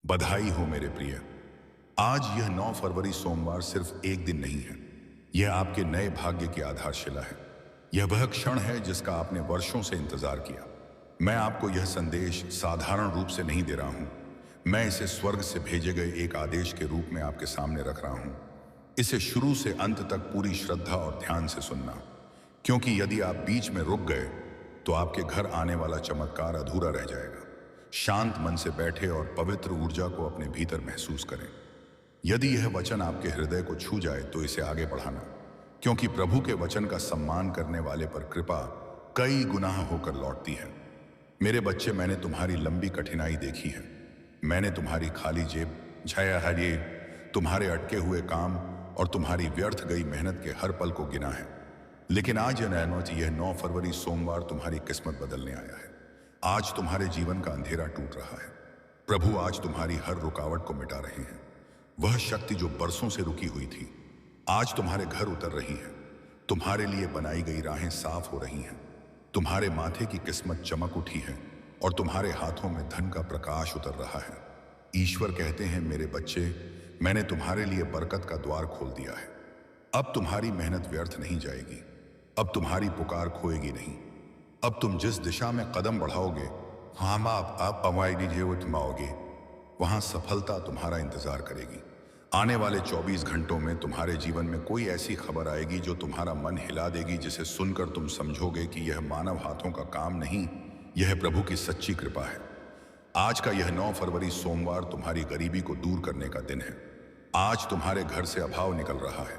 बधाई हो मेरे प्रिय। आज यह 9 फरवरी सोमवार सिर्फ एक दिन नहीं है, यह आपके नए भाग्य की आधारशिला है। यह वह क्षण है जिसका आपने वर्षों से इंतजार किया। मैं आपको यह संदेश साधारण रूप से नहीं दे रहा हूं, मैं इसे स्वर्ग से भेजे गए एक आदेश के रूप में आपके सामने रख रहा हूं। इसे शुरू से अंत तक पूरी श्रद्धा और ध्यान से सुनना, क्योंकि यदि आप बीच में रुक गए तो आपके घर आने वाला चमत्कार अधूरा रह जाएगा। शांत मन से बैठे और पवित्र ऊर्जा को अपने भीतर महसूस करें। यदि यह वचन आपके हृदय को छू जाए तो इसे आगे बढ़ाना, क्योंकि प्रभु के वचन का सम्मान करने वाले पर कृपा कई गुना होकर लौटती है। मेरे बच्चे, मैंने तुम्हारी लंबी कठिनाई देखी है। मैंने तुम्हारी खाली जेब, छाया हरिए, तुम्हारे अटके हुए काम और तुम्हारी व्यर्थ गई मेहनत के हर पल को गिना है। लेकिन आज यह 9 फरवरी सोमवार तुम्हारी किस्मत बदलने आया है। आज तुम्हारे जीवन का अंधेरा टूट रहा है। प्रभु आज तुम्हारी हर रुकावट को मिटा रहे हैं। वह शक्ति जो बरसों से रुकी हुई थी आज तुम्हारे घर उतर रही है। तुम्हारे लिए बनाई गई राहें साफ हो रही हैं। तुम्हारे माथे की किस्मत चमक उठी है और तुम्हारे हाथों में धन का प्रकाश उतर रहा है। ईश्वर कहते हैं, मेरे बच्चे, मैंने तुम्हारे लिए बरकत का द्वार खोल दिया है। अब तुम्हारी मेहनत व्यर्थ नहीं जाएगी। अब तुम्हारी पुकार खोएगी नहीं। अब तुम जिस दिशा में कदम बढ़ाओगे, आप अमाओगे, वहां सफलता तुम्हारा इंतजार करेगी। आने वाले 24 घंटों में तुम्हारे जीवन में कोई ऐसी खबर आएगी जो तुम्हारा मन हिला देगी, जिसे सुनकर तुम समझोगे कि यह मानव हाथों का काम नहीं, यह प्रभु की सच्ची कृपा है। आज का यह 9 फरवरी सोमवार तुम्हारी गरीबी को दूर करने का दिन है। आज तुम्हारे घर से अभाव निकल रहा है,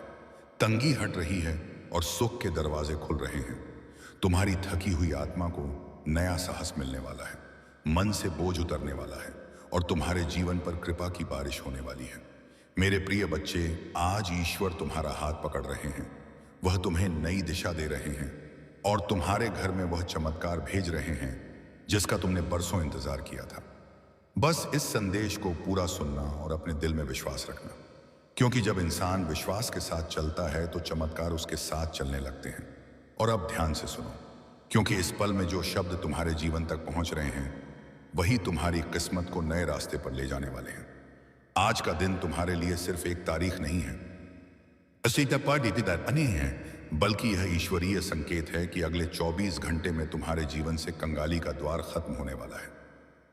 तंगी हट रही है और सुख के दरवाजे खुल रहे हैं। तुम्हारी थकी हुई आत्मा को नया साहस मिलने वाला है, मन से बोझ उतरने वाला है और तुम्हारे जीवन पर कृपा की बारिश होने वाली है। मेरे प्रिय बच्चे, आज ईश्वर तुम्हारा हाथ पकड़ रहे हैं। वह तुम्हें नई दिशा दे रहे हैं और तुम्हारे घर में वह चमत्कार भेज रहे हैं जिसका तुमने बरसों इंतजार किया था। बस इस संदेश को पूरा सुनना और अपने दिल में विश्वास रखना, क्योंकि जब इंसान विश्वास के साथ चलता है तो चमत्कार उसके साथ चलने लगते हैं। और अब ध्यान से सुनो, क्योंकि इस पल में जो शब्द तुम्हारे जीवन तक पहुंच रहे हैं वही तुम्हारी किस्मत को नए रास्ते पर ले जाने वाले हैं। आज का दिन तुम्हारे लिए सिर्फ एक तारीख नहीं है, बल्कि यह ईश्वरीय संकेत है कि अगले 24 घंटे में तुम्हारे जीवन से कंगाली का द्वार खत्म होने वाला है।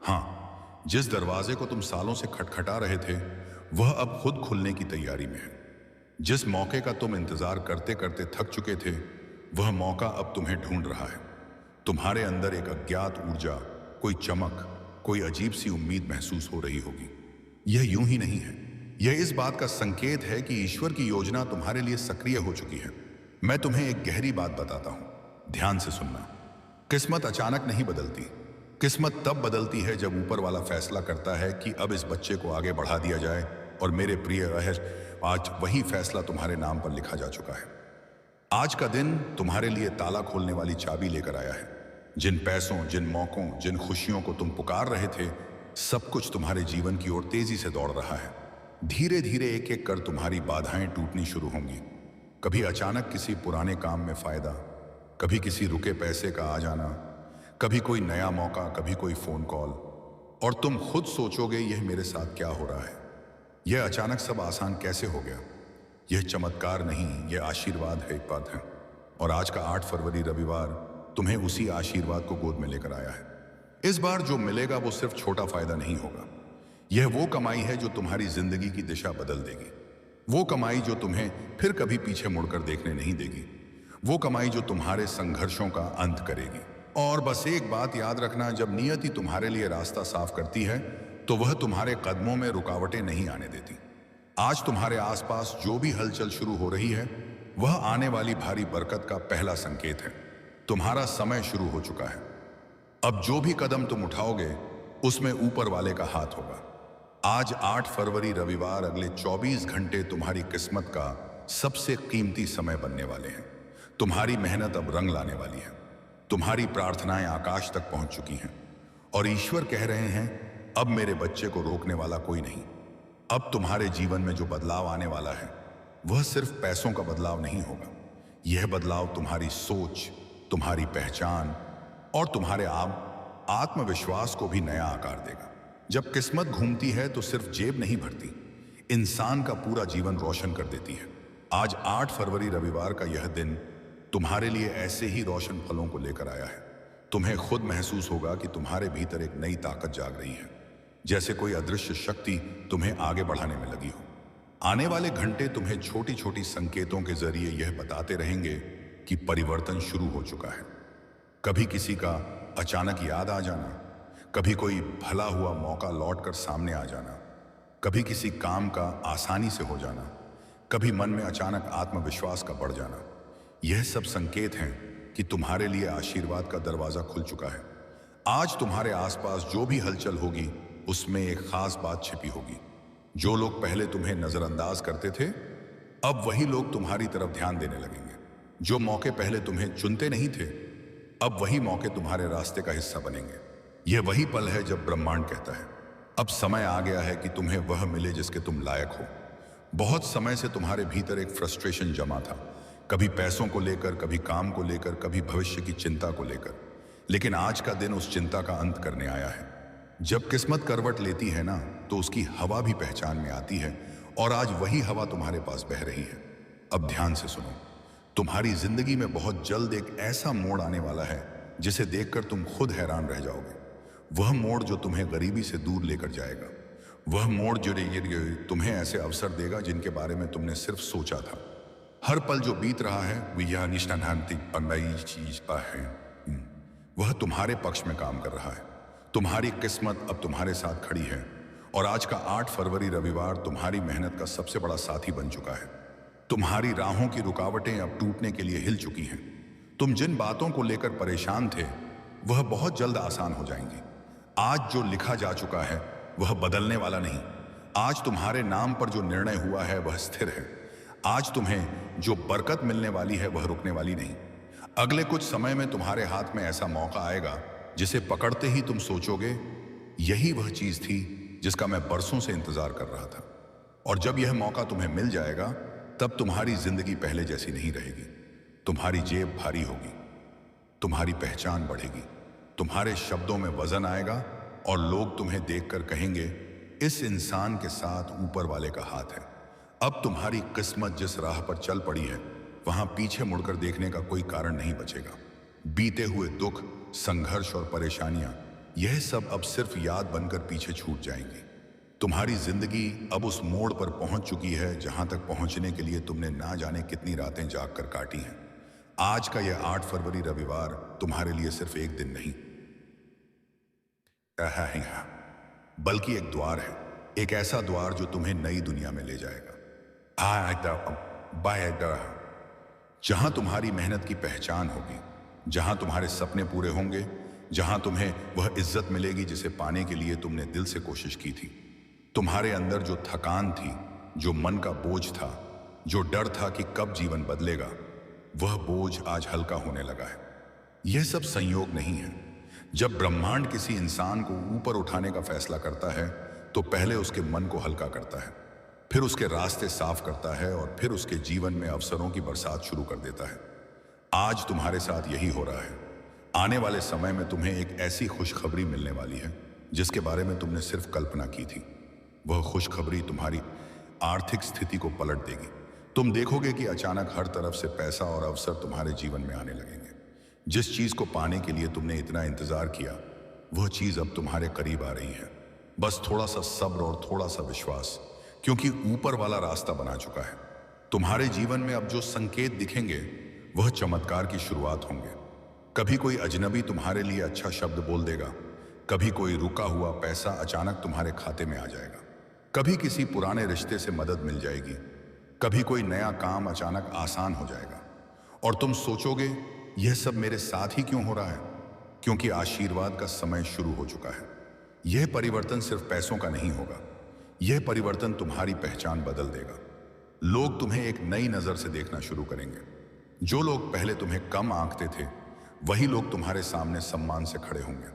हाँ, जिस दरवाजे को तुम सालों से खटखटा रहे थे वह अब खुद खुलने की तैयारी में है। जिस मौके का तुम इंतजार करते करते थक चुके थे वह मौका अब तुम्हें ढूंढ रहा है। तुम्हारे अंदर एक अज्ञात ऊर्जा, कोई चमक, कोई अजीब सी उम्मीद महसूस हो रही होगी। यह यूं ही नहीं है, यह इस बात का संकेत है कि ईश्वर की योजना तुम्हारे लिए सक्रिय हो चुकी है। मैं तुम्हें एक गहरी बात बताता हूं, ध्यान से सुनना। किस्मत अचानक नहीं बदलती। किस्मत तब बदलती है जब ऊपर वाला फैसला करता है कि अब इस बच्चे को आगे बढ़ा दिया जाए। और मेरे प्रिय, आज वही फैसला तुम्हारे नाम पर लिखा जा चुका है। आज का दिन तुम्हारे लिए ताला खोलने वाली चाबी लेकर आया है। जिन पैसों, जिन मौकों, जिन खुशियों को तुम पुकार रहे थे, सब कुछ तुम्हारे जीवन की ओर तेजी से दौड़ रहा है। धीरे धीरे एक एक कर तुम्हारी बाधाएं टूटनी शुरू होंगी। कभी अचानक किसी पुराने काम में फायदा, कभी किसी रुके पैसे का आ जाना, कभी कोई नया मौका, कभी कोई फोन कॉल, और तुम खुद सोचोगे यह मेरे साथ क्या हो रहा है। यह अचानक सब आसान कैसे हो गया। यह चमत्कार नहीं, यह आशीर्वाद है, एक बात है। और आज का 8 फरवरी रविवार तुम्हें उसी आशीर्वाद को गोद में लेकर आया है। इस बार जो मिलेगा वो सिर्फ छोटा फायदा नहीं होगा। यह वो कमाई है जो तुम्हारी जिंदगी की दिशा बदल देगी। वो कमाई जो तुम्हें फिर कभी पीछे मुड़कर देखने नहीं देगी। वो कमाई जो तुम्हारे संघर्षों का अंत करेगी। और बस एक बात याद रखना, जब नियति तुम्हारे लिए रास्ता साफ करती है तो वह तुम्हारे कदमों में रुकावटें नहीं आने देती। आज तुम्हारे आसपास जो भी हलचल शुरू हो रही है वह आने वाली भारी बरकत का पहला संकेत है। तुम्हारा समय शुरू हो चुका है। अब जो भी कदम तुम उठाओगे उसमें ऊपर वाले का हाथ होगा। आज 8 फरवरी रविवार अगले 24 घंटे तुम्हारी किस्मत का सबसे कीमती समय बनने वाले हैं। तुम्हारी मेहनत अब रंग लाने वाली है। तुम्हारी प्रार्थनाएं आकाश तक पहुंच चुकी हैं और ईश्वर कह रहे हैं, अब मेरे बच्चे को रोकने वाला कोई नहीं। अब तुम्हारे जीवन में जो बदलाव आने वाला है वह सिर्फ पैसों का बदलाव नहीं होगा। यह बदलाव तुम्हारी सोच, तुम्हारी पहचान और तुम्हारे आत्मविश्वास को भी नया आकार देगा। जब किस्मत घूमती है तो सिर्फ जेब नहीं भरती, इंसान का पूरा जीवन रोशन कर देती है। आज 8 फरवरी रविवार का यह दिन तुम्हारे लिए ऐसे ही रोशन फलों को लेकर आया है। तुम्हें खुद महसूस होगा कि तुम्हारे भीतर एक नई ताकत जाग रही है, जैसे कोई अदृश्य शक्ति तुम्हें आगे बढ़ाने में लगी हो। आने वाले घंटे तुम्हें छोटी छोटी संकेतों के जरिए यह बताते रहेंगे कि परिवर्तन शुरू हो चुका है। कभी किसी का अचानक याद आ जाना, कभी कोई भला हुआ मौका लौटकर सामने आ जाना, कभी किसी काम का आसानी से हो जाना, कभी मन में अचानक आत्मविश्वास का बढ़ जाना। यह सब संकेत हैं कि तुम्हारे लिए आशीर्वाद का दरवाजा खुल चुका है। आज तुम्हारे आसपास जो भी हलचल होगी उसमें एक खास बात छिपी होगी। जो लोग पहले तुम्हें नजरअंदाज करते थे, अब वही लोग तुम्हारी तरफ ध्यान देने लगेंगे। जो मौके पहले तुम्हें चुनते नहीं थे, अब वही मौके तुम्हारे रास्ते का हिस्सा बनेंगे। यह वही पल है जब ब्रह्मांड कहता है, अब समय आ गया है कि तुम्हें वह मिले जिसके तुम लायक हो। बहुत समय से तुम्हारे भीतर एक फ्रस्ट्रेशन जमा था, कभी पैसों को लेकर, कभी काम को लेकर, कभी भविष्य की चिंता को लेकर। लेकिन आज का दिन उस चिंता का अंत करने आया है। जब किस्मत करवट लेती है ना, तो उसकी हवा भी पहचान में आती है, और आज वही हवा तुम्हारे पास बह रही है। अब ध्यान से सुनो, तुम्हारी जिंदगी में बहुत जल्द एक ऐसा मोड़ आने वाला है जिसे देखकर तुम खुद हैरान रह जाओगे। वह मोड़ जो तुम्हें गरीबी से दूर लेकर जाएगा, वह मोड़ जो तुम्हें ऐसे अवसर देगा जिनके बारे में तुमने सिर्फ सोचा था। हर पल जो बीत रहा है वह तुम्हारे पक्ष में काम कर रहा है। तुम्हारी किस्मत अब तुम्हारे साथ खड़ी है, और आज का 8 फरवरी रविवार तुम्हारी मेहनत का सबसे बड़ा साथी बन चुका है। तुम्हारी राहों की रुकावटें अब टूटने के लिए हिल चुकी हैं। तुम जिन बातों को लेकर परेशान थे, वह बहुत जल्द आसान हो जाएंगी। आज जो लिखा जा चुका है वह बदलने वाला नहीं। आज तुम्हारे नाम पर जो निर्णय हुआ है वह स्थिर है। आज तुम्हें जो बरकत मिलने वाली है वह रुकने वाली नहीं। अगले कुछ समय में तुम्हारे हाथ में ऐसा मौका आएगा जिसे पकड़ते ही तुम सोचोगे, यही वह चीज थी जिसका मैं बरसों से इंतजार कर रहा था। और जब यह मौका तुम्हें मिल जाएगा, तब तुम्हारी जिंदगी पहले जैसी नहीं रहेगी। तुम्हारी जेब भारी होगी, तुम्हारी पहचान बढ़ेगी, तुम्हारे शब्दों में वजन आएगा, और लोग तुम्हें देखकर कहेंगे, इस इंसान के साथ ऊपर वाले का हाथ है। अब तुम्हारी किस्मत जिस राह पर चल पड़ी है, वहां पीछे मुड़कर देखने का कोई कारण नहीं बचेगा। बीते हुए दुख, संघर्ष और परेशानियां, यह सब अब सिर्फ याद बनकर पीछे छूट जाएंगी। तुम्हारी जिंदगी अब उस मोड़ पर पहुंच चुकी है जहां तक पहुंचने के लिए तुमने ना जाने कितनी रातें जाग कर काटी हैं। आज का यह 8 फरवरी रविवार तुम्हारे लिए सिर्फ एक दिन नहीं, बल्कि एक द्वार है। एक ऐसा द्वार जो तुम्हें नई दुनिया में ले जाएगा। जहां तुम्हारी मेहनत की पहचान होगी, जहां तुम्हारे सपने पूरे होंगे, जहां तुम्हें वह इज्जत मिलेगी जिसे पाने के लिए तुमने दिल से कोशिश की थी। तुम्हारे अंदर जो थकान थी, जो मन का बोझ था, जो डर था कि कब जीवन बदलेगा, वह बोझ आज हल्का होने लगा है। यह सब संयोग नहीं है। जब ब्रह्मांड किसी इंसान को ऊपर उठाने का फैसला करता है, तो पहले उसके मन को हल्का करता है, फिर उसके रास्ते साफ करता है, और फिर उसके जीवन में अवसरों की बरसात शुरू कर देता है। आज तुम्हारे साथ यही हो रहा है। आने वाले समय में तुम्हें एक ऐसी खुशखबरी मिलने वाली है जिसके बारे में तुमने सिर्फ कल्पना की थी। वह खुशखबरी तुम्हारी आर्थिक स्थिति को पलट देगी। तुम देखोगे कि अचानक हर तरफ से पैसा और अवसर तुम्हारे जीवन में आने लगेंगे। जिस चीज को पाने के लिए तुमने इतना इंतजार किया, वह चीज अब तुम्हारे करीब आ रही है। बस थोड़ा सा सब्र और थोड़ा सा विश्वास, क्योंकि ऊपर वाला रास्ता बना चुका है। तुम्हारे जीवन में अब जो संकेत दिखेंगे, वह चमत्कार की शुरुआत होंगे। कभी कोई अजनबी तुम्हारे लिए अच्छा शब्द बोल देगा, कभी कोई रुका हुआ पैसा अचानक तुम्हारे खाते में आ जाएगा, कभी किसी पुराने रिश्ते से मदद मिल जाएगी, कभी कोई नया काम अचानक आसान हो जाएगा, और तुम सोचोगे, यह सब मेरे साथ ही क्यों हो रहा है? क्योंकि आशीर्वाद का समय शुरू हो चुका है। यह परिवर्तन सिर्फ पैसों का नहीं होगा, यह परिवर्तन तुम्हारी पहचान बदल देगा। लोग तुम्हें एक नई नजर से देखना शुरू करेंगे। जो लोग पहले तुम्हें कम आंकते थे, वही लोग तुम्हारे सामने सम्मान से खड़े होंगे।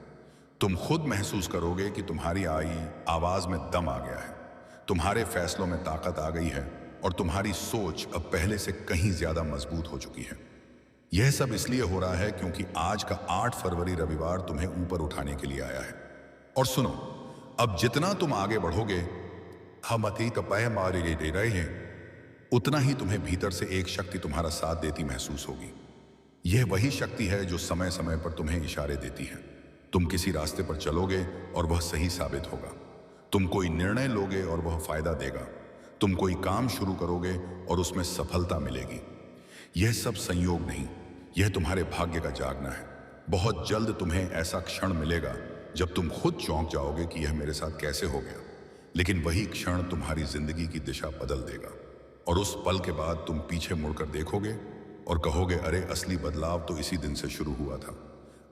तुम खुद महसूस करोगे कि तुम्हारी आवाज में दम आ गया है, तुम्हारे फैसलों में ताकत आ गई है, और तुम्हारी सोच अब पहले से कहीं ज्यादा मजबूत हो चुकी है। यह सब इसलिए हो रहा है क्योंकि आज का 8 फरवरी रविवार तुम्हें ऊपर उठाने के लिए आया है। और सुनो, अब जितना तुम आगे बढ़ोगे, हम अतीत पय मारे दे रहे हैं, उतना ही तुम्हें भीतर से एक शक्ति तुम्हारा साथ देती महसूस होगी। यह वही शक्ति है जो समय समय पर तुम्हें इशारे देती है। तुम किसी रास्ते पर चलोगे और वह सही साबित होगा। तुम कोई निर्णय लोगे और वह फायदा देगा। तुम कोई काम शुरू करोगे और उसमें सफलता मिलेगी। यह सब संयोग नहीं, यह तुम्हारे भाग्य का जागना है। बहुत जल्द तुम्हें ऐसा क्षण मिलेगा जब तुम खुद चौंक जाओगे कि यह मेरे साथ कैसे हो गया। लेकिन वही क्षण तुम्हारी जिंदगी की दिशा बदल देगा और उस पल के बाद तुम पीछे मुड़कर देखोगे और कहोगे, अरे असली बदलाव तो इसी दिन से शुरू हुआ था।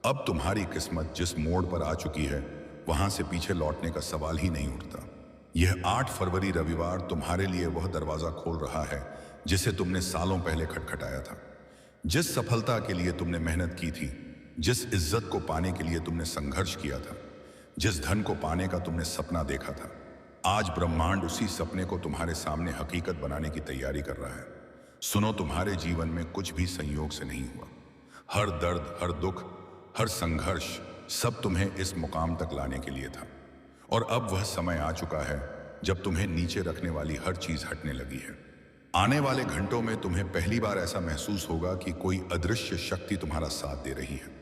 अब तुम्हारी किस्मत जिस मोड़ पर आ चुकी है, वहां से पीछे लौटने का सवाल ही नहीं उठता। यह 8 फरवरी रविवार तुम्हारे लिए वह दरवाजा खोल रहा है जिसे तुमने सालों पहले खटखटाया था। जिस सफलता के लिए तुमने मेहनत की थी, जिस इज्जत को पाने के लिए तुमने संघर्ष किया था, जिस धन को पाने का तुमने सपना देखा था, आज ब्रह्मांड उसी सपने को तुम्हारे सामने हकीकत बनाने की तैयारी कर रहा है। सुनो, तुम्हारे जीवन में कुछ भी संयोग से नहीं हुआ। हर दर्द, हर दुख, हर संघर्ष, सब तुम्हें इस मुकाम तक लाने के लिए था। और अब वह समय आ चुका है जब तुम्हें नीचे रखने वाली हर चीज हटने लगी है। आने वाले घंटों में तुम्हें पहली बार ऐसा महसूस होगा कि कोई अदृश्य शक्ति तुम्हारा साथ दे रही है।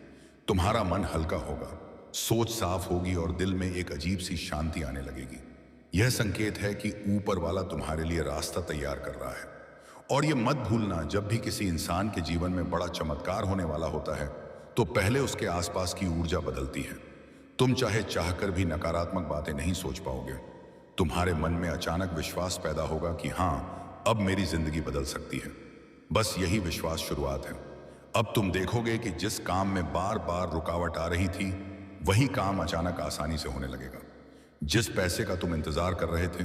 तुम्हारा मन हल्का होगा, सोच साफ होगी और दिल में एक अजीब सी शांति आने लगेगी। यह संकेत है कि ऊपर वाला तुम्हारे लिए रास्ता तैयार कर रहा है। और यह मत भूलना, जब भी किसी इंसान के जीवन में बड़ा चमत्कार होने वाला होता है तो पहले उसके आसपास की ऊर्जा बदलती है। तुम चाहे चाहकर भी नकारात्मक बातें नहीं सोच पाओगे। तुम्हारे मन में अचानक विश्वास पैदा होगा कि हाँ, अब मेरी जिंदगी बदल सकती है। बस यही विश्वास शुरुआत है। अब तुम देखोगे कि जिस काम में बार बार रुकावट आ रही थी, वही काम अचानक आसानी से होने लगेगा। जिस पैसे का तुम इंतजार कर रहे थे,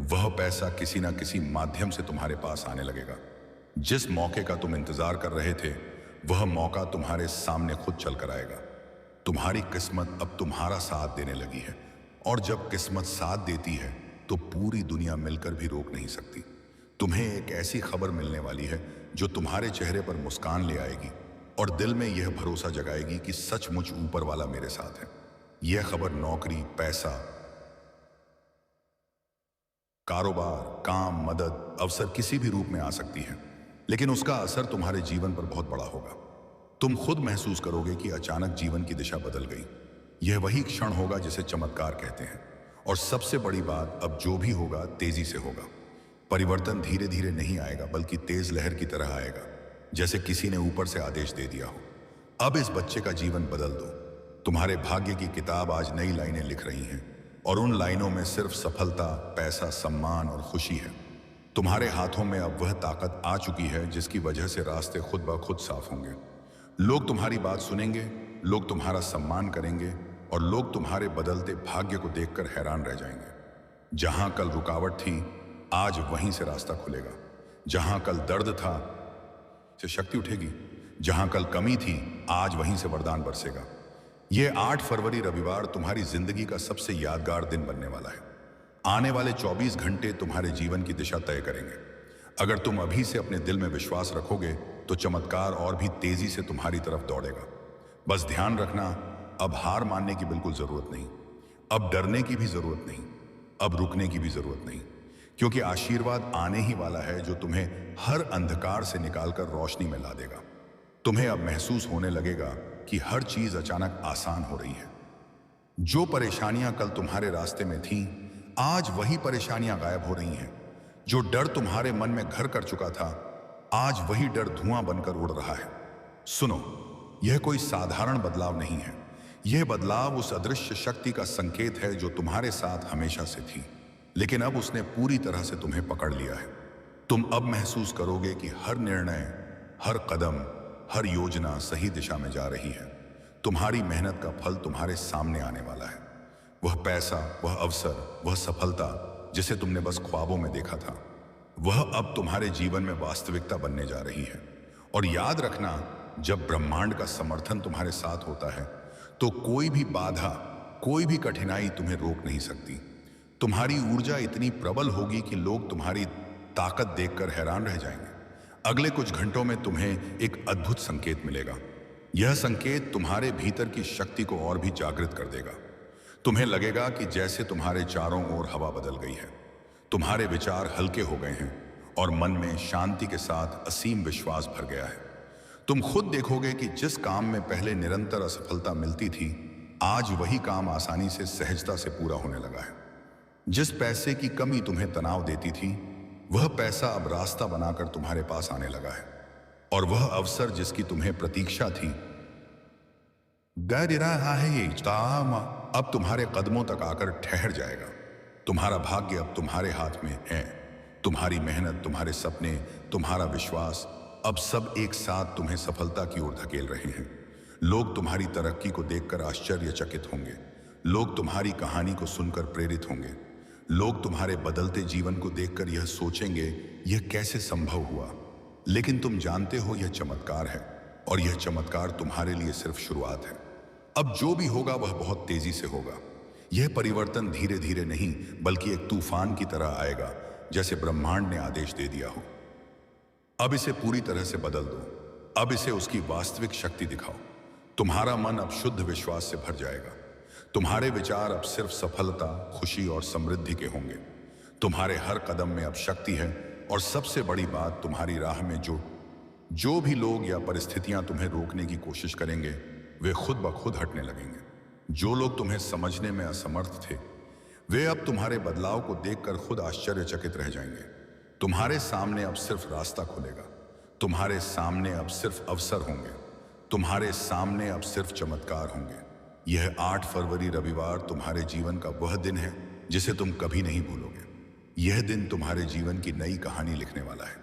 वह पैसा किसी ना किसी माध्यम से तुम्हारे पास आने लगेगा। जिस मौके का तुम इंतजार कर रहे थे, वह मौका तुम्हारे सामने खुद चल कर आएगा। तुम्हारी किस्मत अब तुम्हारा साथ देने लगी है, और जब किस्मत साथ देती है तो पूरी दुनिया मिलकर भी रोक नहीं सकती। तुम्हें एक ऐसी खबर मिलने वाली है जो तुम्हारे चेहरे पर मुस्कान ले आएगी और दिल में यह भरोसा जगाएगी कि सचमुच ऊपर वाला मेरे साथ है। यह खबर नौकरी, पैसा, कारोबार, काम, मदद, अवसर किसी भी रूप में आ सकती है, लेकिन उसका असर तुम्हारे जीवन पर बहुत बड़ा होगा। तुम खुद महसूस करोगे कि अचानक जीवन की दिशा बदल गई। यह वही क्षण होगा जिसे चमत्कार कहते हैं। और सबसे बड़ी बात, अब जो भी होगा तेजी से होगा। परिवर्तन धीरे धीरे नहीं आएगा, बल्कि तेज लहर की तरह आएगा, जैसे किसी ने ऊपर से आदेश दे दिया हो। अब इस बच्चे का जीवन बदल दो। तुम्हारे भाग्य की किताब आज नई लाइनें लिख रही हैं, और उन लाइनों में सिर्फ सफलता, पैसा, सम्मान और खुशी है। तुम्हारे हाथों में अब वह ताकत आ चुकी है जिसकी वजह से रास्ते खुद ब खुद साफ होंगे। लोग तुम्हारी बात सुनेंगे, लोग तुम्हारा सम्मान करेंगे, और लोग तुम्हारे बदलते भाग्य को देखकर हैरान रह जाएंगे। जहां कल रुकावट थी, आज वहीं से रास्ता खुलेगा। जहां कल दर्द था, से शक्ति उठेगी। जहां कल कमी थी, आज वहीं से वरदान बरसेगा। यह 8 फरवरी रविवार तुम्हारी जिंदगी का सबसे यादगार दिन बनने वाला है। आने वाले 24 घंटे तुम्हारे जीवन की दिशा तय करेंगे। अगर तुम अभी से अपने दिल में विश्वास रखोगे तो चमत्कार और भी तेजी से तुम्हारी तरफ दौड़ेगा। बस ध्यान रखना, अब हार मानने की बिल्कुल जरूरत नहीं, अब डरने की भी जरूरत नहीं, अब रुकने की भी जरूरत नहीं, क्योंकि आशीर्वाद आने ही वाला है जो तुम्हें हर अंधकार से निकालकर रोशनी में ला देगा। तुम्हें अब महसूस होने लगेगा कि हर चीज अचानक आसान हो रही है। जो परेशानियां कल तुम्हारे रास्ते में थीं, आज वही परेशानियां गायब हो रही हैं। जो डर तुम्हारे मन में घर कर चुका था, आज वही डर धुआं बनकर उड़ रहा है। सुनो, यह कोई साधारण बदलाव नहीं है। यह बदलाव उस अदृश्य शक्ति का संकेत है जो तुम्हारे साथ हमेशा से थी, लेकिन अब उसने पूरी तरह से तुम्हें पकड़ लिया है। तुम अब महसूस करोगे कि हर निर्णय, हर कदम, हर योजना सही दिशा में जा रही है। तुम्हारी मेहनत का फल तुम्हारे सामने आने वाला है। वह पैसा, वह अवसर, वह सफलता जिसे तुमने बस ख्वाबों में देखा था, वह अब तुम्हारे जीवन में वास्तविकता बनने जा रही है। और याद रखना, जब ब्रह्मांड का समर्थन तुम्हारे साथ होता है तो कोई भी बाधा, कोई भी कठिनाई तुम्हें रोक नहीं सकती। तुम्हारी ऊर्जा इतनी प्रबल होगी कि लोग तुम्हारी ताकत देखकर हैरान रह जाएंगे। अगले कुछ घंटों में तुम्हें एक अद्भुत संकेत मिलेगा। यह संकेत तुम्हारे भीतर की शक्ति को और भी जागृत कर देगा। तुम्हें लगेगा कि जैसे तुम्हारे चारों ओर हवा बदल गई है, तुम्हारे विचार हल्के हो गए हैं और मन में शांति के साथ असीम विश्वास भर गया है। तुम खुद देखोगे कि जिस काम में पहले निरंतर असफलता मिलती थी, आज वही काम आसानी से सहजता से पूरा होने लगा है। जिस पैसे की कमी तुम्हें तनाव देती थी, वह पैसा अब रास्ता बनाकर तुम्हारे पास आने लगा है। और वह अवसर जिसकी तुम्हें प्रतीक्षा थी, गैर रहा है ये काम अब तुम्हारे कदमों तक आकर ठहर जाएगा। तुम्हारा भाग्य अब तुम्हारे हाथ में है। तुम्हारी मेहनत, तुम्हारे सपने, तुम्हारा विश्वास अब सब एक साथ तुम्हें सफलता की ओर धकेल रहे हैं। लोग तुम्हारी तरक्की को देखकर आश्चर्यचकित होंगे। लोग तुम्हारी कहानी को सुनकर प्रेरित होंगे। लोग तुम्हारे बदलते जीवन को देखकर यह सोचेंगे, यह कैसे संभव हुआ। लेकिन तुम जानते हो यह चमत्कार है, और यह चमत्कार तुम्हारे लिए सिर्फ शुरुआत है। अब जो भी होगा वह बहुत तेजी से होगा। यह परिवर्तन धीरे धीरे नहीं, बल्कि एक तूफान की तरह आएगा, जैसे ब्रह्मांड ने आदेश दे दिया हो। अब इसे पूरी तरह से बदल दो। अब इसे उसकी वास्तविक शक्ति दिखाओ। तुम्हारा मन अब शुद्ध विश्वास से भर जाएगा। तुम्हारे विचार अब सिर्फ सफलता, खुशी और समृद्धि के होंगे। तुम्हारे हर कदम में अब शक्ति है, और सबसे बड़ी बात, तुम्हारी राह में जो भी लोग या परिस्थितियां तुम्हें रोकने की कोशिश करेंगे, वे खुद ब खुद हटने लगेंगे। जो लोग तुम्हें समझने में असमर्थ थे, वे अब तुम्हारे बदलाव को देखकर खुद आश्चर्यचकित रह जाएंगे। तुम्हारे सामने अब सिर्फ रास्ता खुलेगा। तुम्हारे सामने अब सिर्फ अवसर होंगे। तुम्हारे सामने अब सिर्फ चमत्कार होंगे। यह 8 फरवरी रविवार तुम्हारे जीवन का वह दिन है जिसे तुम कभी नहीं भूलोगे। यह दिन तुम्हारे जीवन की नई कहानी लिखने वाला है।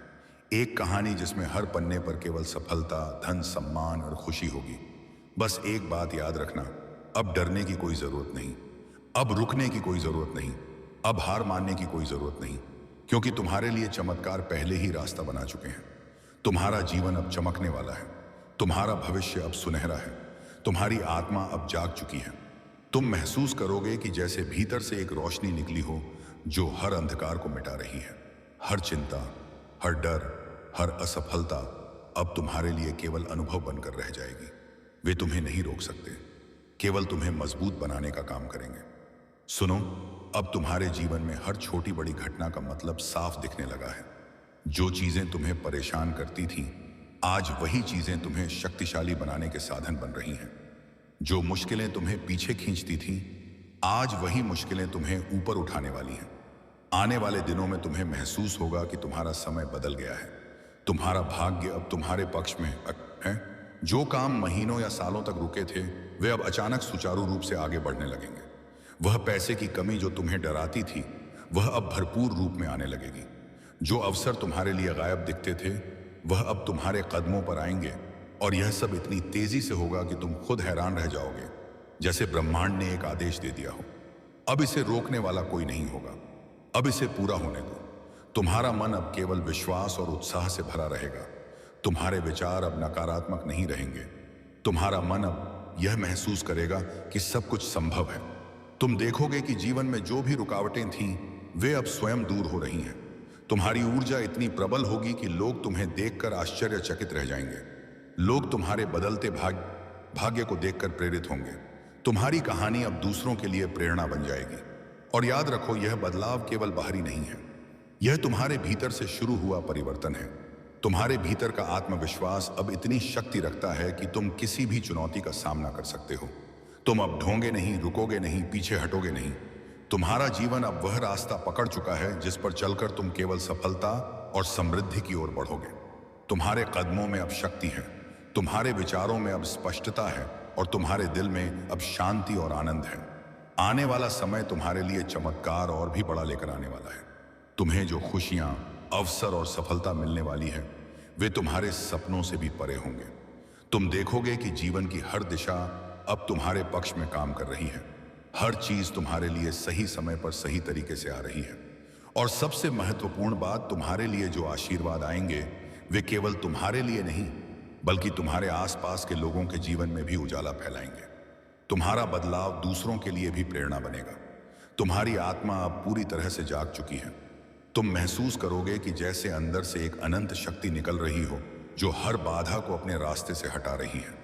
एक कहानी जिसमें हर पन्ने पर केवल सफलता, धन, सम्मान और खुशी होगी। बस एक बात याद रखना, अब डरने की कोई जरूरत नहीं, अब रुकने की कोई जरूरत नहीं, अब हार मानने की कोई जरूरत नहीं, क्योंकि तुम्हारे लिए चमत्कार पहले ही रास्ता बना चुके हैं। तुम्हारा जीवन अब चमकने वाला है। तुम्हारा भविष्य अब सुनहरा है। तुम्हारी आत्मा अब जाग चुकी है। तुम महसूस करोगे कि जैसे भीतर से एक रोशनी निकली हो जो हर अंधकार को मिटा रही है। हर चिंता, हर डर, हर असफलता अब तुम्हारे लिए केवल अनुभव बनकर रह जाएगी। वे तुम्हें नहीं रोक सकते, केवल तुम्हें मजबूत बनाने का काम करेंगे। सुनो, अब तुम्हारे जीवन में हर छोटी बड़ी घटना का मतलब साफ दिखने लगा है। जो चीजें तुम्हें परेशान करती थीं, आज वही चीजें तुम्हें शक्तिशाली बनाने के साधन बन रही हैं। जो मुश्किलें तुम्हें पीछे खींचती थीं, आज वही मुश्किलें तुम्हें ऊपर उठाने वाली हैं। आने वाले दिनों में तुम्हें महसूस होगा कि तुम्हारा समय बदल गया है। तुम्हारा भाग्य अब तुम्हारे पक्ष में है। जो काम महीनों या सालों तक रुके थे, वे अब अचानक सुचारू रूप से आगे बढ़ने लगेंगे। वह पैसे की कमी जो तुम्हें डराती थी, वह अब भरपूर रूप में आने लगेगी। जो अवसर तुम्हारे लिए गायब दिखते थे, वह अब तुम्हारे कदमों पर आएंगे, और यह सब इतनी तेजी से होगा कि तुम खुद हैरान रह जाओगे, जैसे ब्रह्मांड ने एक आदेश दे दिया हो। अब इसे रोकने वाला कोई नहीं होगा। अब इसे पूरा होने दो। तुम्हारा मन अब केवल विश्वास और उत्साह से भरा रहेगा। तुम्हारे विचार अब नकारात्मक नहीं रहेंगे। तुम्हारा मन अब यह महसूस करेगा कि सब कुछ संभव है। तुम देखोगे कि जीवन में जो भी रुकावटें थीं, वे अब स्वयं दूर हो रही हैं। तुम्हारी ऊर्जा इतनी प्रबल होगी कि लोग तुम्हें देखकर आश्चर्यचकित रह जाएंगे। लोग तुम्हारे बदलते भाग्य को देखकर प्रेरित होंगे। तुम्हारी कहानी अब दूसरों के लिए प्रेरणा बन जाएगी। और याद रखो, यह बदलाव केवल बाहरी नहीं है, यह तुम्हारे भीतर से शुरू हुआ परिवर्तन है। तुम्हारे भीतर का आत्मविश्वास अब इतनी शक्ति रखता है कि तुम किसी भी चुनौती का सामना कर सकते हो। तुम अब ढोंगे नहीं, रुकोगे नहीं, पीछे हटोगे नहीं। तुम्हारा जीवन अब वह रास्ता पकड़ चुका है जिस पर चलकर तुम केवल सफलता और समृद्धि की ओर बढ़ोगे। तुम्हारे कदमों में अब शक्ति है, तुम्हारे विचारों में अब स्पष्टता है, और तुम्हारे दिल में अब शांति और आनंद है। आने वाला समय तुम्हारे लिए चमत्कार और भी बड़ा लेकर आने वाला है। तुम्हें जो खुशियां, अवसर और सफलता मिलने वाली है, वे तुम्हारे सपनों से भी परे होंगे। तुम देखोगे कि जीवन की हर दिशा अब तुम्हारे पक्ष में काम कर रही है। हर चीज तुम्हारे लिए सही समय पर सही तरीके से आ रही है। और सबसे महत्वपूर्ण बात, तुम्हारे लिए जो आशीर्वाद आएंगे, वे केवल तुम्हारे लिए नहीं, बल्कि तुम्हारे आसपास के लोगों के जीवन में भी उजाला फैलाएंगे। तुम्हारा बदलाव दूसरों के लिए भी प्रेरणा बनेगा। तुम्हारी आत्मा अब पूरी तरह से जाग चुकी है। तुम महसूस करोगे कि जैसे अंदर से एक अनंत शक्ति निकल रही हो जो हर बाधा को अपने रास्ते से हटा रही है।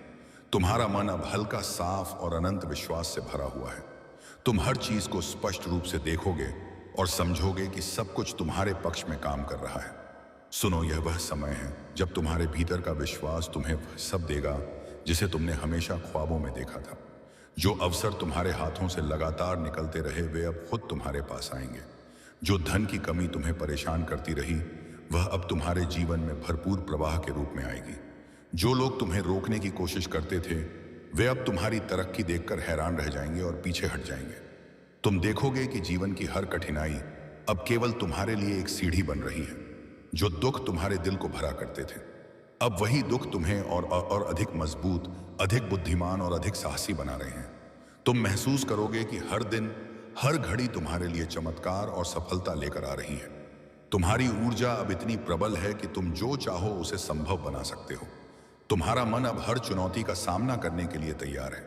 तुम्हारा मन अब हल्का, साफ और अनंत विश्वास से भरा हुआ है। तुम हर चीज को स्पष्ट रूप से देखोगे और समझोगे कि सब कुछ तुम्हारे पक्ष में काम कर रहा है। सुनो, यह वह समय है जब तुम्हारे भीतर का विश्वास तुम्हें वह सब देगा जिसे तुमने हमेशा ख्वाबों में देखा था। जो अवसर तुम्हारे हाथों से लगातार निकलते रहे वे अब खुद तुम्हारे पास आएंगे। जो धन की कमी तुम्हें परेशान करती रही वह अब तुम्हारे जीवन में भरपूर प्रवाह के रूप में आएगी। जो लोग तुम्हें रोकने की कोशिश करते थे वे अब तुम्हारी तरक्की देखकर हैरान रह जाएंगे और पीछे हट जाएंगे। तुम देखोगे कि जीवन की हर कठिनाई अब केवल तुम्हारे लिए एक सीढ़ी बन रही है। जो दुख तुम्हारे दिल को भरा करते थे अब वही दुख तुम्हें और अधिक मजबूत, अधिक बुद्धिमान और अधिक साहसी बना रहे हैं। तुम महसूस करोगे कि हर दिन, हर घड़ी तुम्हारे लिए चमत्कार और सफलता लेकर आ रही है। तुम्हारी ऊर्जा अब इतनी प्रबल है कि तुम जो चाहो उसे संभव बना सकते हो। तुम्हारा मन अब हर चुनौती का सामना करने के लिए तैयार है।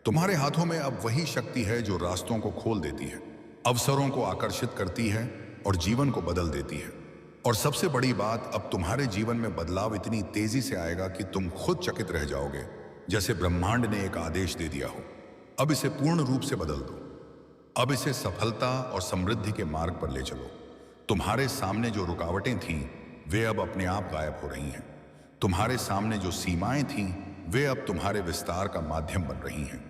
तुम्हारे हाथों में अब वही शक्ति है जो रास्तों को खोल देती है, अवसरों को आकर्षित करती है और जीवन को बदल देती है। और सबसे बड़ी बात, अब तुम्हारे जीवन में बदलाव इतनी तेजी से आएगा कि तुम खुद चकित रह जाओगे, जैसे ब्रह्मांड ने एक आदेश दे दिया हो। अब इसे पूर्ण रूप से बदल दो। अब इसे सफलता और समृद्धि के मार्ग पर ले चलो। तुम्हारे सामने जो रुकावटें थीं वे अब अपने आप गायब हो रही हैं। तुम्हारे सामने जो सीमाएं थीं वे अब तुम्हारे विस्तार का माध्यम बन रही हैं।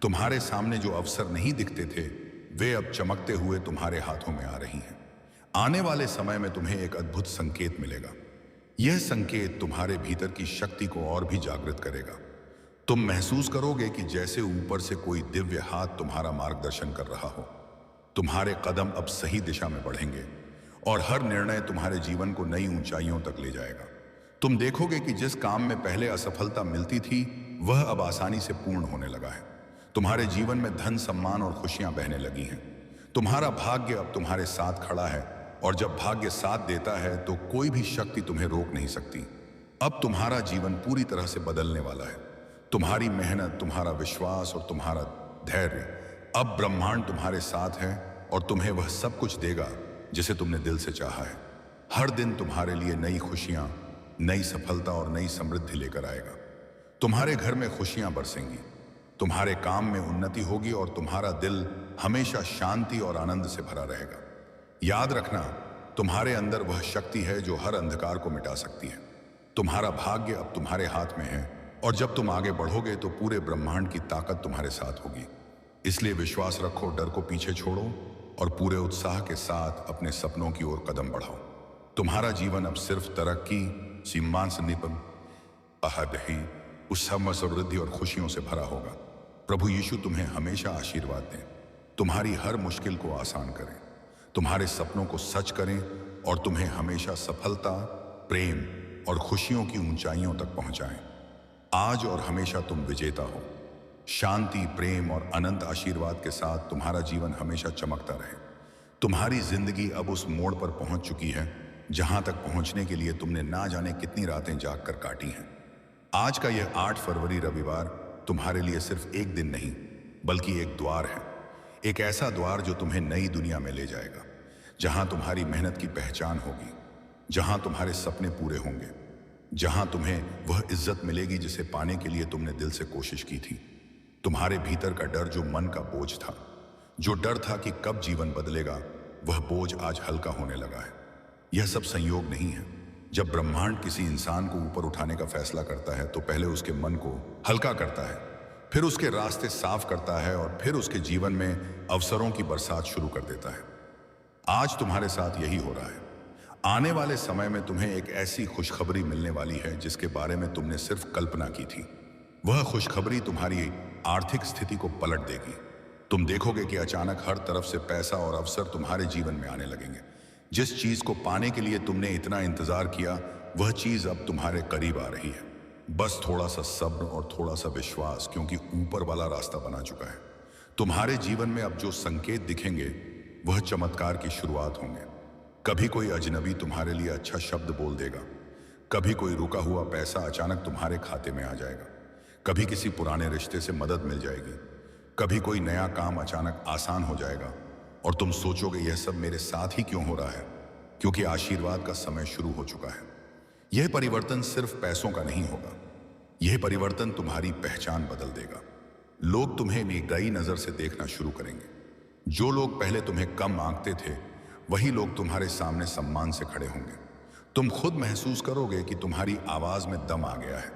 तुम्हारे सामने जो अवसर नहीं दिखते थे वे अब चमकते हुए तुम्हारे हाथों में आ रही हैं। आने वाले समय में तुम्हें एक अद्भुत संकेत मिलेगा। यह संकेत तुम्हारे भीतर की शक्ति को और भी जागृत करेगा। तुम महसूस करोगे कि जैसे ऊपर से कोई दिव्य हाथ तुम्हारा मार्गदर्शन कर रहा हो। तुम्हारे कदम अब सही दिशा में बढ़ेंगे और हर निर्णय तुम्हारे जीवन को नई ऊंचाइयों तक ले जाएगा। तुम देखोगे कि जिस काम में पहले असफलता मिलती थी वह अब आसानी से पूर्ण होने लगा है। तुम्हारे जीवन में धन, सम्मान और खुशियां बहने लगी हैं। तुम्हारा भाग्य अब तुम्हारे साथ खड़ा है और जब भाग्य साथ देता है तो कोई भी शक्ति तुम्हें रोक नहीं सकती। अब तुम्हारा जीवन पूरी तरह से बदलने वाला है। तुम्हारी मेहनत, तुम्हारा विश्वास और तुम्हारा धैर्य, अब ब्रह्मांड तुम्हारे साथ है और तुम्हें वह सब कुछ देगा जिसे तुमने दिल से चाहा है। हर दिन तुम्हारे लिए नई खुशियां, नई सफलता और नई समृद्धि लेकर आएगा। तुम्हारे घर में खुशियां बरसेंगी, तुम्हारे काम में उन्नति होगी और तुम्हारा दिल हमेशा शांति और आनंद से भरा रहेगा। याद रखना, तुम्हारे अंदर वह शक्ति है जो हर अंधकार को मिटा सकती है। तुम्हारा भाग्य अब तुम्हारे हाथ में है और जब तुम आगे बढ़ोगे तो पूरे ब्रह्मांड की ताकत तुम्हारे साथ होगी। इसलिए विश्वास रखो, डर को पीछे छोड़ो और पूरे उत्साह के साथ अपने सपनों की ओर कदम बढ़ाओ। तुम्हारा जीवन अब सिर्फ तरक्की, सीमान से निपम अहदही उत्सव, समृद्धि और खुशियों से भरा होगा। प्रभु यीशु तुम्हें हमेशा आशीर्वाद दें, तुम्हारी हर मुश्किल को आसान करें, तुम्हारे सपनों को सच करें और तुम्हें हमेशा सफलता, प्रेम और खुशियों की ऊंचाइयों तक पहुंचाएं। आज और हमेशा तुम विजेता हो। शांति, प्रेम और अनंत आशीर्वाद के साथ तुम्हारा जीवन हमेशा चमकता रहे। तुम्हारी जिंदगी अब उस मोड़ पर पहुंच चुकी है जहां तक पहुंचने के लिए तुमने ना जाने कितनी रातें जागकर काटी हैं। आज का यह 8 फरवरी रविवार तुम्हारे लिए सिर्फ एक दिन नहीं बल्कि एक द्वार है। एक ऐसा द्वार जो तुम्हें नई दुनिया में ले जाएगा, जहां तुम्हारी मेहनत की पहचान होगी, जहां तुम्हारे सपने पूरे होंगे, जहां तुम्हें वह इज्जत मिलेगी जिसे पाने के लिए तुमने दिल से कोशिश की थी। तुम्हारे भीतर का डर, जो मन का बोझ था, जो डर था कि कब जीवन बदलेगा, वह बोझ आज हल्का होने लगा है। यह सब संयोग नहीं है। जब ब्रह्मांड किसी इंसान को ऊपर उठाने का फैसला करता है तो पहले उसके मन को हल्का करता है, फिर उसके रास्ते साफ करता है और फिर उसके जीवन में अवसरों की बरसात शुरू कर देता है। आज तुम्हारे साथ यही हो रहा है। आने वाले समय में तुम्हें एक ऐसी खुशखबरी मिलने वाली है जिसके बारे में तुमने सिर्फ कल्पना की थी। वह खुशखबरी तुम्हारी आर्थिक स्थिति को पलट देगी। तुम देखोगे कि अचानक हर तरफ से पैसा और अवसर तुम्हारे जीवन में आने लगेंगे। जिस चीज को पाने के लिए तुमने इतना इंतजार किया वह चीज अब तुम्हारे करीब आ रही है। बस थोड़ा सा सब्र और थोड़ा सा विश्वास, क्योंकि ऊपर वाला रास्ता बना चुका है। तुम्हारे जीवन में अब जो संकेत दिखेंगे वह चमत्कार की शुरुआत होंगे। कभी कोई अजनबी तुम्हारे लिए अच्छा शब्द बोल देगा, कभी कोई रुका हुआ पैसा अचानक तुम्हारे खाते में आ जाएगा, कभी किसी पुराने रिश्ते से मदद मिल जाएगी, कभी कोई नया काम अचानक आसान हो जाएगा और तुम सोचोगे यह सब मेरे साथ ही क्यों हो रहा है, क्योंकि आशीर्वाद का समय शुरू हो चुका है। यह परिवर्तन सिर्फ पैसों का नहीं होगा, यह परिवर्तन तुम्हारी पहचान बदल देगा। लोग तुम्हें भी नई नजर से देखना शुरू करेंगे। जो लोग पहले तुम्हें कम आंकते थे, वही लोग तुम्हारे सामने सम्मान से खड़े होंगे। तुम खुद महसूस करोगे कि तुम्हारी आवाज में दम आ गया है,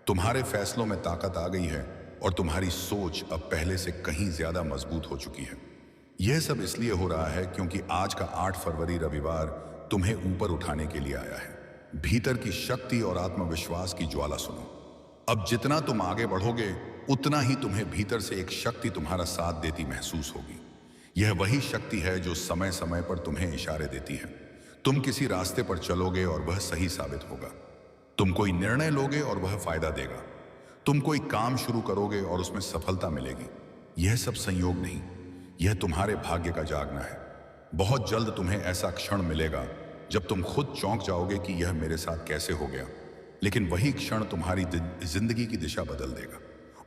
तुम्हारे फैसलों में ताकत आ गई है और तुम्हारी सोच अब पहले से कहीं ज्यादा मजबूत हो चुकी है। यह सब इसलिए हो रहा है क्योंकि आज का 8 फरवरी रविवार तुम्हें ऊपर उठाने के लिए आया है। भीतर की शक्ति और आत्मविश्वास की ज्वाला सुनो। अब जितना तुम आगे बढ़ोगे, उतना ही तुम्हें भीतर से एक शक्ति तुम्हारा साथ देती महसूस होगी। यह वही शक्ति है जो समय समय पर तुम्हें इशारे देती है। तुम किसी रास्ते पर चलोगे और वह सही साबित होगा। तुम कोई निर्णय लोगे और वह फायदा देगा। तुम कोई काम शुरू करोगे और उसमें सफलता मिलेगी। यह सब संयोग नहीं, यह तुम्हारे भाग्य का जागना है। बहुत जल्द तुम्हें ऐसा क्षण मिलेगा जब तुम खुद चौंक जाओगे कि यह मेरे साथ कैसे हो गया। लेकिन वही क्षण तुम्हारी जिंदगी की दिशा बदल देगा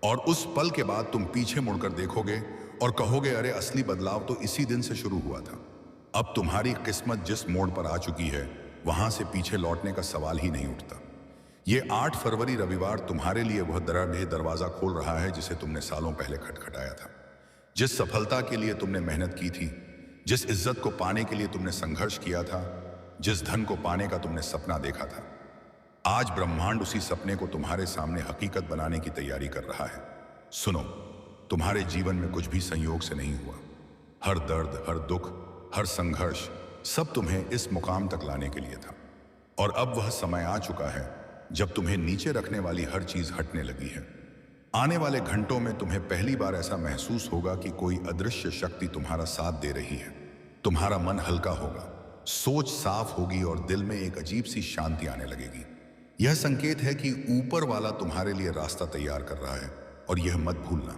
और उस पल के बाद तुम पीछे मुड़कर देखोगे और कहोगे, अरे असली बदलाव तो इसी दिन से शुरू हुआ था। अब तुम्हारी किस्मत जिस मोड़ पर आ चुकी है, वहां से पीछे लौटने का सवाल ही नहीं उठता। ये 8 फरवरी रविवार तुम्हारे लिए वह दरवाजा खोल रहा है जिसे तुमने सालों पहले खटखटाया था। जिस सफलता के लिए तुमने मेहनत की थी, जिस इज्जत को पाने के लिए तुमने संघर्ष किया था, जिस धन को पाने का तुमने सपना देखा था, आज ब्रह्मांड उसी सपने को तुम्हारे सामने हकीकत बनाने की तैयारी कर रहा है। सुनो, तुम्हारे जीवन में कुछ भी संयोग से नहीं हुआ। हर दर्द, हर दुख, हर संघर्ष, सब तुम्हें इस मुकाम तक लाने के लिए था। और अब वह समय आ चुका है जब तुम्हें नीचे रखने वाली हर चीज हटने लगी है। आने वाले घंटों में तुम्हें पहली बार ऐसा महसूस होगा कि कोई अदृश्य शक्ति तुम्हारा साथ दे रही है। तुम्हारा मन हल्का होगा, सोच साफ होगी और दिल में एक अजीब सी शांति आने लगेगी। यह संकेत है कि ऊपर वाला तुम्हारे लिए रास्ता तैयार कर रहा है। और यह मत भूलना,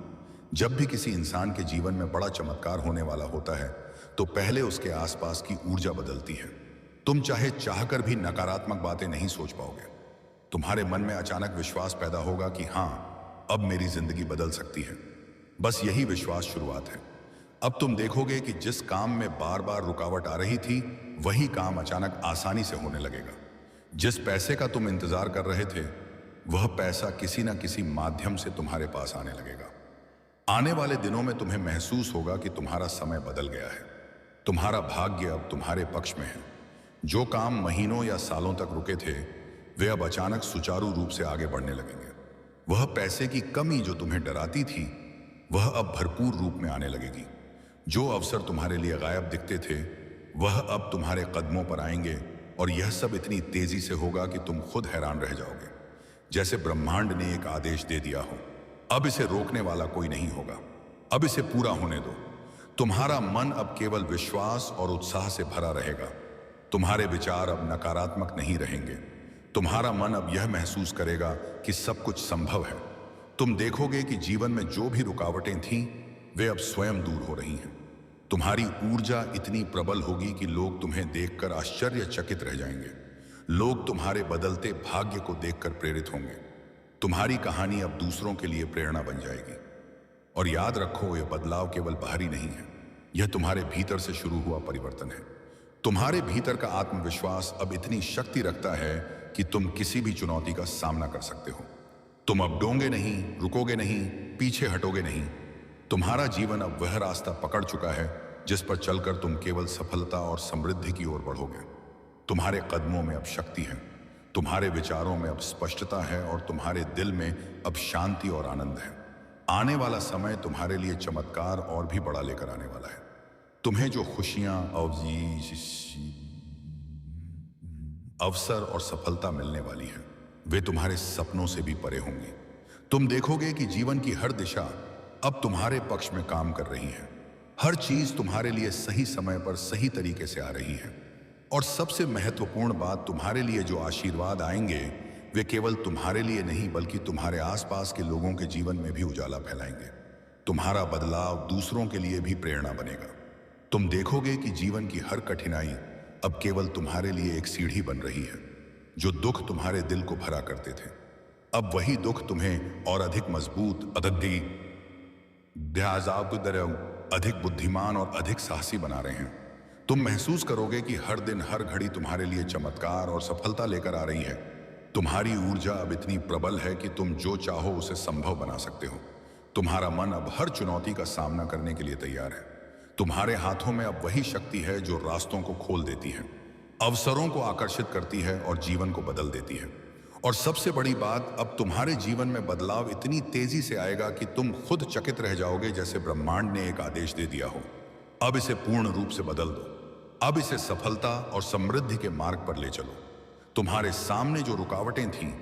जब भी किसी इंसान के जीवन में बड़ा चमत्कार होने वाला होता है, तो पहले उसके आसपास की ऊर्जा बदलती है। तुम चाहे चाहकर भी नकारात्मक बातें नहीं सोच पाओगे। तुम्हारे मन में अचानक विश्वास पैदा होगा कि हां, अब मेरी जिंदगी बदल सकती है। बस यही विश्वास शुरुआत है। अब तुम देखोगे कि जिस काम में बार बार रुकावट आ रही थी, वही काम अचानक आसानी से होने लगेगा। जिस पैसे का तुम इंतजार कर रहे थे, वह पैसा किसी ना किसी माध्यम से तुम्हारे पास आने लगेगा। आने वाले दिनों में तुम्हें महसूस होगा कि तुम्हारा समय बदल गया है। तुम्हारा भाग्य अब तुम्हारे पक्ष में है। जो काम महीनों या सालों तक रुके थे, वे अब अचानक सुचारू रूप से आगे बढ़ने लगेंगे। वह पैसे की कमी जो तुम्हें डराती थी, वह अब भरपूर रूप में आने लगेगी। जो अवसर तुम्हारे लिए गायब दिखते थे, वह अब तुम्हारे कदमों पर आएंगे। और यह सब इतनी तेजी से होगा कि तुम खुद हैरान रह जाओगे, जैसे ब्रह्मांड ने एक आदेश दे दिया हो। अब इसे रोकने वाला कोई नहीं होगा। अब इसे पूरा होने दो। तुम्हारा मन अब केवल विश्वास और उत्साह से भरा रहेगा। तुम्हारे विचार अब नकारात्मक नहीं रहेंगे। तुम्हारा मन अब यह महसूस करेगा कि सब कुछ संभव है। तुम देखोगे कि जीवन में जो भी रुकावटें थीं, वे अब स्वयं दूर हो रही हैं। तुम्हारी ऊर्जा इतनी प्रबल होगी कि लोग तुम्हें देखकर आश्चर्यचकित रह जाएंगे। लोग तुम्हारे बदलते भाग्य को देखकर प्रेरित होंगे। तुम्हारी कहानी अब दूसरों के लिए प्रेरणा बन जाएगी। और याद रखो, यह बदलाव केवल बाहरी नहीं है, यह तुम्हारे भीतर से शुरू हुआ परिवर्तन है। तुम्हारे भीतर का आत्मविश्वास अब इतनी शक्ति रखता है कि तुम किसी भी चुनौती का सामना कर सकते हो। तुम अब डोंगे नहीं, रुकोगे नहीं, पीछे हटोगे नहीं। तुम्हारा जीवन अब वह रास्ता पकड़ चुका है जिस पर चलकर तुम केवल सफलता और समृद्धि की ओर बढ़ोगे। तुम्हारे कदमों में अब शक्ति है, तुम्हारे विचारों में अब स्पष्टता है और तुम्हारे दिल में अब शांति और आनंद है। आने वाला समय तुम्हारे लिए चमत्कार और भी बड़ा लेकर आने वाला है। तुम्हें जो खुशियां, अवसर और सफलता मिलने वाली है, वे तुम्हारे सपनों से भी परे होंगी। तुम देखोगे कि जीवन की हर दिशा अब तुम्हारे पक्ष में काम कर रही है। हर चीज तुम्हारे लिए सही समय पर सही तरीके से आ रही है। और सबसे महत्वपूर्ण बात, तुम्हारे लिए जो आशीर्वाद आएंगे, वे केवल तुम्हारे लिए नहीं बल्कि तुम्हारे आसपास के लोगों के जीवन में भी उजाला फैलाएंगे। तुम्हारा बदलाव दूसरों के लिए भी प्रेरणा बनेगा। तुम देखोगे कि जीवन की हर कठिनाई अब केवल तुम्हारे लिए एक सीढ़ी बन रही है। जो दुख तुम्हारे दिल को भरा करते थे, अब वही दुख तुम्हें और अधिक मजबूत, अधिक बुद्धिमान और अधिक साहसी बना रहे हैं। तुम महसूस करोगे कि हर दिन, हर घड़ी तुम्हारे लिए चमत्कार और सफलता लेकर आ रही है। तुम्हारी ऊर्जा अब इतनी प्रबल है कि तुम जो चाहो उसे संभव बना सकते हो। तुम्हारा मन अब हर चुनौती का सामना करने के लिए तैयार है। तुम्हारे हाथों में अब वही शक्ति है जो रास्तों को खोल देती है, अवसरों को आकर्षित करती है और जीवन को बदल देती है। और सबसे बड़ी बात, अब तुम्हारे जीवन में बदलाव इतनी तेजी से आएगा कि तुम खुद चकित रह जाओगे, जैसे ब्रह्मांड ने एक आदेश दे दिया हो। अब इसे पूर्ण रूप से बदल दो। अब इसे सफलता और समृद्धि के मार्ग पर ले चलो। तुम्हारे सामने जो रुकावटें थीं,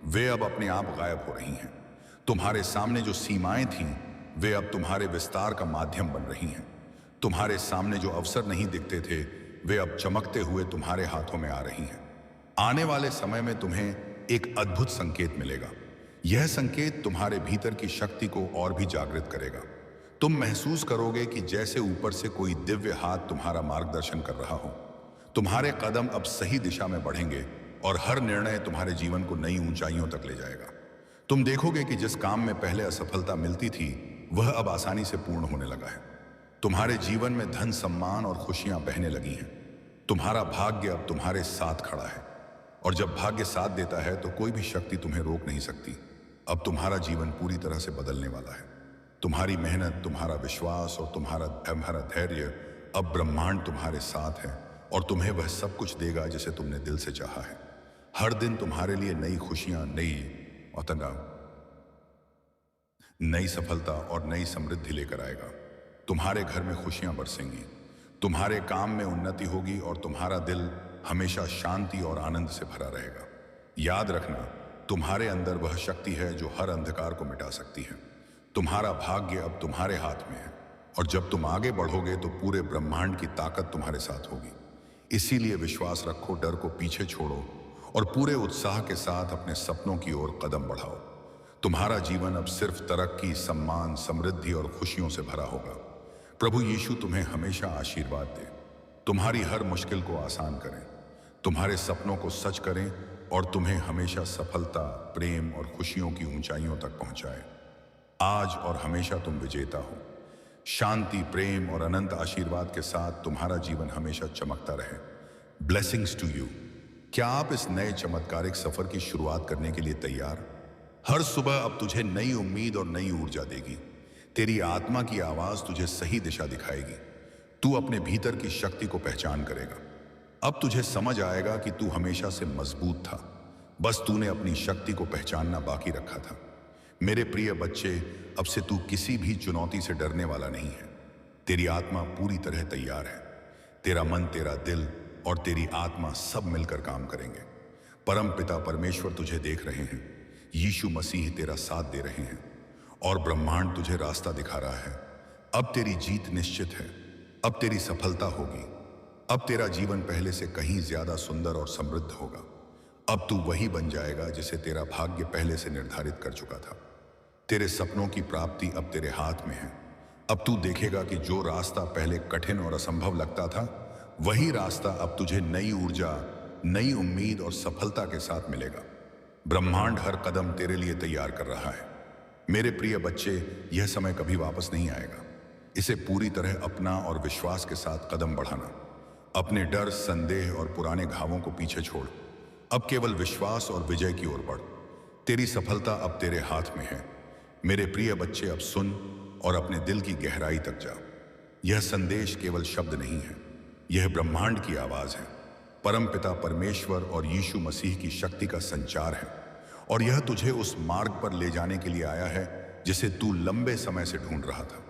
वे अब अपने आप गायब हो रही हैं। तुम्हारे सामने जो सीमाएं थीं, वे अब तुम्हारे विस्तार का माध्यम बन रही हैं। तुम्हारे सामने जो अवसर नहीं दिखते थे, वे अब चमकते हुए तुम्हारे हाथों में आ रही हैं। आने वाले समय में तुम्हें एक अद्भुत संकेत मिलेगा। यह संकेत तुम्हारे भीतर की शक्ति को और भी जागृत करेगा। तुम महसूस करोगे कि जैसे ऊपर से कोई दिव्य हाथ तुम्हारा मार्गदर्शन कर रहा हो। तुम्हारे कदम अब सही दिशा में बढ़ेंगे और हर निर्णय तुम्हारे जीवन को नई ऊंचाइयों तक ले जाएगा। तुम देखोगे कि जिस काम में पहले असफलता मिलती थी, वह अब आसानी से पूर्ण होने लगा है। तुम्हारे जीवन में धन, सम्मान और खुशियां बहने लगी हैं। तुम्हारा भाग्य अब तुम्हारे साथ खड़ा है, और जब भाग्य साथ देता है तो कोई भी शक्ति तुम्हें रोक नहीं सकती। अब तुम्हारा जीवन पूरी तरह से बदलने वाला है। तुम्हारी मेहनत, तुम्हारा विश्वास और तुम्हारा धैर्य, अब ब्रह्मांड तुम्हारे साथ है और तुम्हें वह सब कुछ देगा जिसे तुमने दिल से चाहा है। हर दिन तुम्हारे लिए नई खुशियां, नई सफलता और नई समृद्धि लेकर आएगा। तुम्हारे घर में खुशियां बरसेंगी, तुम्हारे काम में उन्नति होगी और तुम्हारा दिल हमेशा शांति और आनंद से भरा रहेगा। याद रखना, तुम्हारे अंदर वह शक्ति है जो हर अंधकार को मिटा सकती है। तुम्हारा भाग्य अब तुम्हारे हाथ में है, और जब तुम आगे बढ़ोगे तो पूरे ब्रह्मांड की ताकत तुम्हारे साथ होगी। इसीलिए विश्वास रखो, डर को पीछे छोड़ो और पूरे उत्साह के साथ अपने सपनों की ओर कदम बढ़ाओ। तुम्हारा जीवन अब सिर्फ तरक्की, सम्मान, समृद्धि और खुशियों से भरा होगा। प्रभु यीशु तुम्हें हमेशा आशीर्वाद दे, तुम्हारी हर मुश्किल को आसान करें, तुम्हारे सपनों को सच करें और तुम्हें हमेशा सफलता, प्रेम और खुशियों की ऊंचाइयों तक पहुंचाए। आज और हमेशा तुम विजेता हो। शांति, प्रेम और अनंत आशीर्वाद के साथ तुम्हारा जीवन हमेशा चमकता रहे। Blessings to you. क्या आप इस नए चमत्कारिक सफर की शुरुआत करने के लिए तैयार? हर सुबह अब तुझे नई उम्मीद और नई ऊर्जा देगी। तेरी आत्मा की आवाज तुझे सही दिशा दिखाएगी। तू अपने भीतर की शक्ति को पहचान करेगा। अब तुझे समझ आएगा कि तू हमेशा से मजबूत था, बस तूने अपनी शक्ति को पहचानना बाकी रखा था। मेरे प्रिय बच्चे, अब से तू किसी भी चुनौती से डरने वाला नहीं है। तेरी आत्मा पूरी तरह तैयार है। तेरा मन, तेरा दिल और तेरी आत्मा सब मिलकर काम करेंगे। परम पिता परमेश्वर तुझे देख रहे हैं, यीशु मसीह तेरा साथ दे रहे हैं और ब्रह्मांड तुझे रास्ता दिखा रहा है। अब तेरी जीत निश्चित है। अब तेरी सफलता होगी। अब तेरा जीवन पहले से कहीं ज्यादा सुंदर और समृद्ध होगा। अब तू वही बन जाएगा जिसे तेरा भाग्य पहले से निर्धारित कर चुका था। तेरे सपनों की प्राप्ति अब तेरे हाथ में है। अब तू देखेगा कि जो रास्ता पहले कठिन और असंभव लगता था, वही रास्ता अब तुझे नई ऊर्जा, नई उम्मीद और सफलता के साथ मिलेगा। ब्रह्मांड हर कदम तेरे लिए तैयार कर रहा है। मेरे प्रिय बच्चे, यह समय कभी वापस नहीं आएगा। इसे पूरी तरह अपना और विश्वास के साथ कदम बढ़ाना। अपने डर, संदेह और पुराने घावों को पीछे छोड़। अब केवल विश्वास और विजय की ओर बढ़। तेरी सफलता अब तेरे हाथ में है। मेरे प्रिय बच्चे, अब सुन और अपने दिल की गहराई तक जा। यह संदेश केवल शब्द नहीं है, यह ब्रह्मांड की आवाज है। परम पिता परमेश्वर और यीशु मसीह की शक्ति का संचार है, और यह तुझे उस मार्ग पर ले जाने के लिए आया है जिसे तू लंबे समय से ढूंढ रहा था।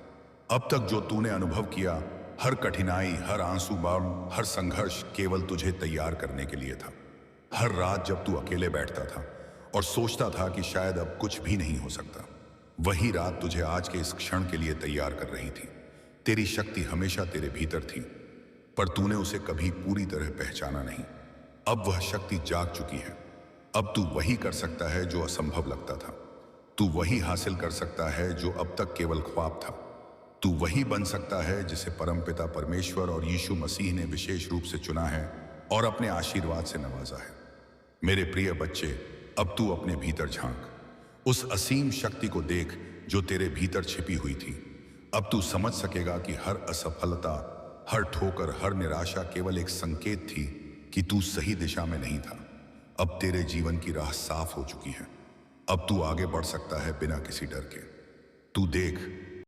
अब तक जो तूने अनुभव किया, हर कठिनाई, हर आंसू बाण, हर संघर्ष केवल तुझे तैयार करने के लिए था। हर रात जब तू अकेले बैठता था और सोचता था कि शायद अब कुछ भी नहीं हो सकता, वही रात तुझे आज के इस क्षण के लिए तैयार कर रही थी। तेरी शक्ति हमेशा तेरे भीतर थी, पर तूने उसे कभी पूरी तरह पहचाना नहीं। अब वह शक्ति जाग चुकी है। अब तू वही कर सकता है जो असंभव लगता था। तू वही हासिल कर सकता है जो अब तक केवल ख्वाब था। तू वही बन सकता है जिसे परमपिता परमेश्वर और यीशु मसीह ने विशेष रूप से चुना है और अपने आशीर्वाद से नवाजा है। मेरे प्रिय बच्चे, अब तू अपने भीतर झांक। उस असीम शक्ति को देख जो तेरे भीतर छिपी हुई थी। अब तू समझ सकेगा कि हर असफलता, हर ठोकर, हर निराशा केवल एक संकेत थी कि तू सही दिशा में नहीं था। अब तेरे जीवन की राह साफ हो चुकी है। अब तू आगे बढ़ सकता है बिना किसी डर के। तू देख,